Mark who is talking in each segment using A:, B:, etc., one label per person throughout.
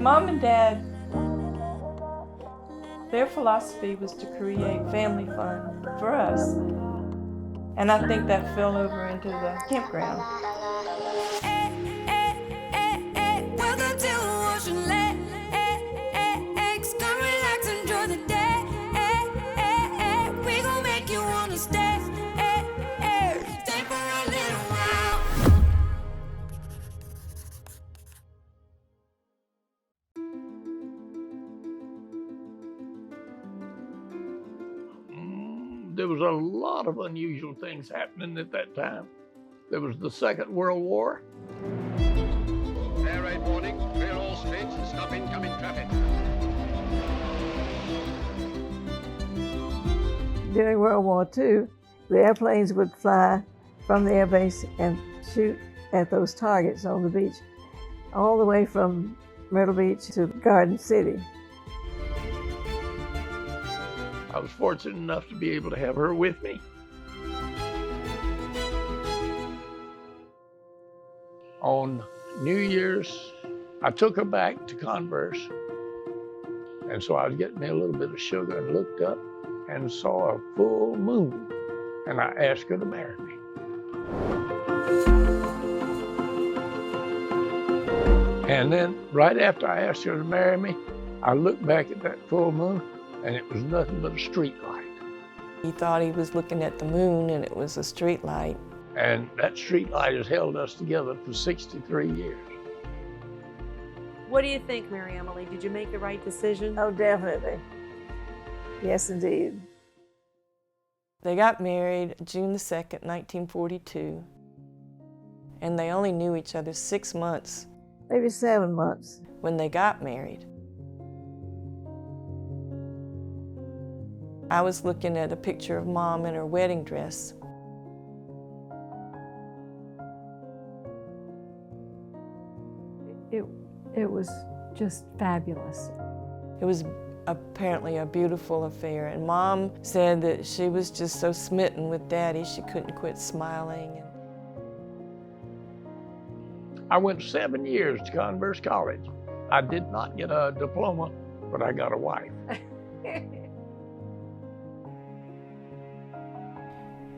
A: Mom and Dad, their philosophy was to create family fun for us. And I think that fell over into the campground.
B: Welcome to Ocean Lakes. Come relax, enjoy the day. We gon' make you wanna stay. Stay for a little while.
C: There was a lot of unusual things happening at that time. There was the Second World War.
D: Air raid warning, clear all speeds and stop incoming traffic.
E: During World War II, the airplanes would fly from the airbase and shoot at those targets on the beach, all the way from Myrtle Beach to Garden City.
C: I was fortunate enough to be able to have her with me. On New Year's, I took her back to Converse. And so I was getting me a little bit of sugar and looked up and saw a full moon. And I asked her to marry me. And then right after I asked her to marry me, I looked back at that full moon and it was nothing but a street light.
A: He thought he was looking at the moon and it was a street light.
C: And that street light has held us together for 63 years.
F: What do you think, Mary Emily? Did you make the right decision?
E: Oh, definitely. Yes, indeed.
A: They got married June the 2nd, 1942. And they only knew each other 6 months
E: Maybe 7 months.
A: when they got married. I was looking at a picture of Mom in her wedding dress.
G: It was just fabulous.
A: It was apparently a beautiful affair, and Mom said that she was just so smitten with Daddy she couldn't quit smiling.
C: I went 7 years to Converse College. I did not get a diploma, but I got a wife.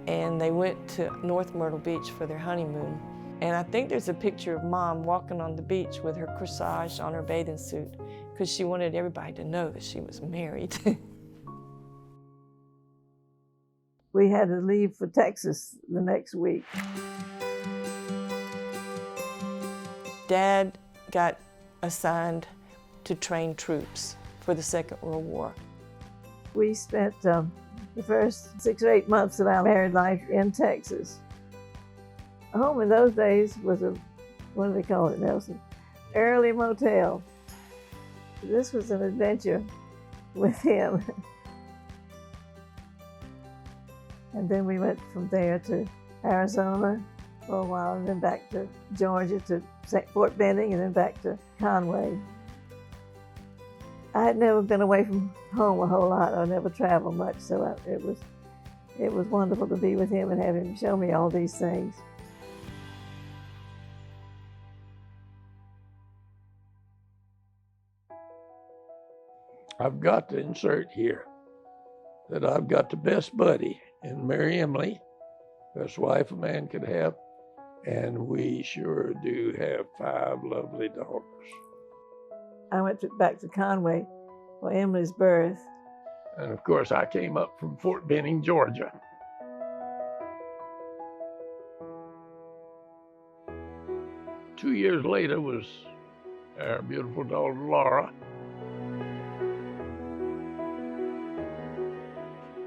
A: And they went to North Myrtle Beach for their honeymoon. And I think there's a picture of Mom walking on the beach with her corsage on her bathing suit because she wanted everybody to know that she was married.
E: We had to leave for Texas the next week.
A: Dad got assigned to train troops for the Second World War.
E: We spent the first 6 or 8 months of our married life in Texas. Home in those days was a, what do they call it, Nelson? Early motel. This was an adventure with him. And then we went from there to Arizona for a while, and then back to Georgia to Fort Benning, and then back to Conway. I had never been away from home a whole lot. I never traveled much, so it was wonderful to be with him and have him show me all these things.
C: I've got to insert here that I've got the best buddy in Mary Emily, best wife a man could have, and we sure do have 5 lovely daughters.
E: I went back to Conway for Emily's birth.
C: And of course, I came up from Fort Benning, Georgia. Two years later was our beautiful daughter, Laura.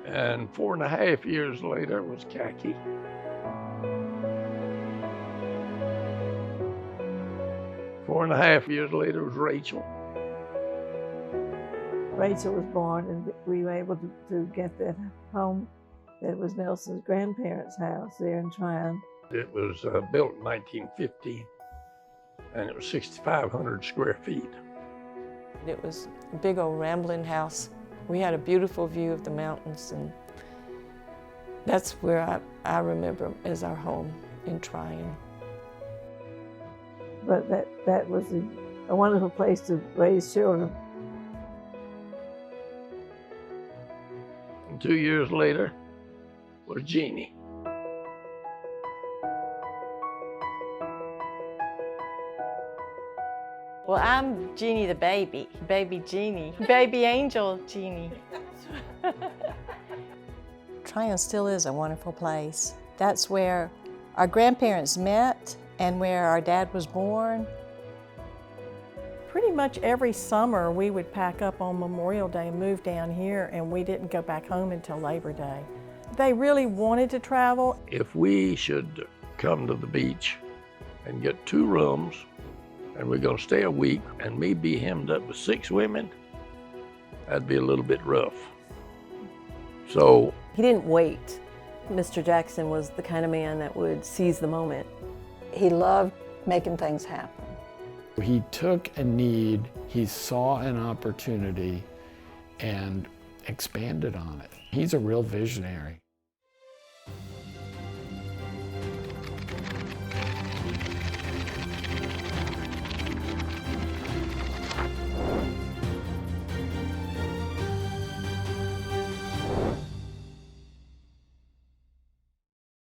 C: And 4.5 years later was Kaki. Four and a half years later was Rachel.
E: Rachel was born, and we were able to get that home. That was Nelson's grandparents' house there in Tryon.
C: It was built in 1915, and it was 6,500 square feet.
A: It was a big old rambling house. We had a beautiful view of the mountains, and that's where I remember as our home in Tryon.
E: But that was the a wonderful place to raise children.
C: And 2 years later was Jeanne.
A: Well, I'm Jeanne the baby Jeanne, baby angel Jeanne.
H: Tryon still is a wonderful place. That's where our grandparents met and where our dad was born.
I: Pretty much every summer we would pack up on Memorial Day and move down here, and we didn't go back home until Labor Day. They really wanted to travel.
C: If we should come to the beach and get 2 rooms, and we're gonna stay a week, and me be hemmed up with 6 women, that'd be a little bit rough. So
F: He didn't wait. Mr. Jackson was the kind of man that would seize the moment.
H: He loved making things happen.
J: He took a need, he saw an opportunity, and expanded on it. He's a real visionary.